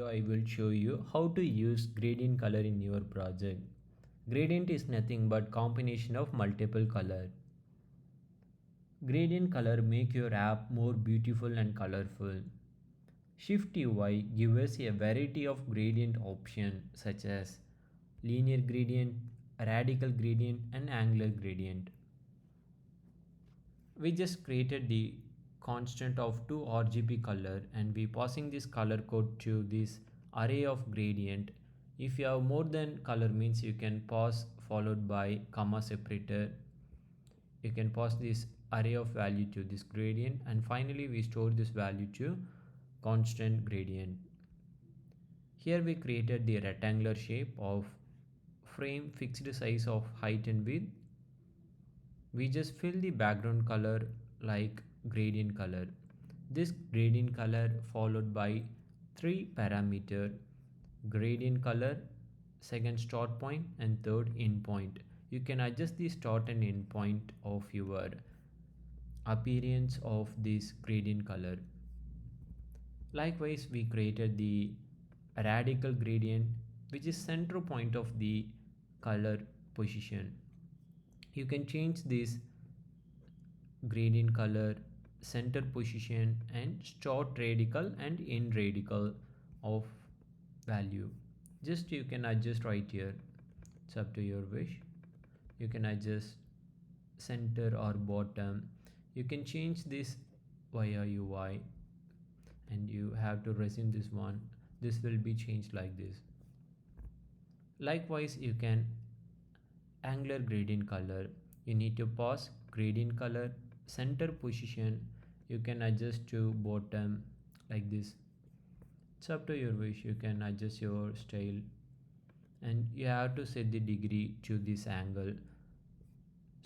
I will show you how to use gradient color in your project. Gradient is nothing but combination of multiple color. Gradient color make your app more beautiful and colorful. SwiftUI gives us a variety of gradient options such as linear gradient, radical gradient and angular gradient. We just created the constant of 2 RGB color and we passing this color code to this array of gradient. If you have more than color means you can pass followed by comma separator. You can pass this array of value to this gradient and finally we store this value to constant gradient. Here we created the rectangular shape of frame fixed size of height and width. We just fill the background color like gradient color. This gradient color followed by 3 parameter: gradient color, second start point and third end point. You can adjust the start and end point of your appearance of this gradient color. Likewise, we created the radical gradient, which is center point of the color position. You can change this gradient color, center position and start radical and end radical of value. Just you can adjust right here. It's up to your wish. You can adjust center or bottom. You can change this via UI and you have to resume this one. This will be changed like this. Likewise, you can angular gradient color. You need to pass gradient color, center position. You can adjust to bottom like this. It's up to your wish. You can adjust your style and you have to set the degree to this angle.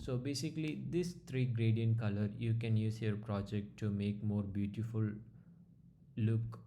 So basically this 3 gradient color you can use your project to make more beautiful look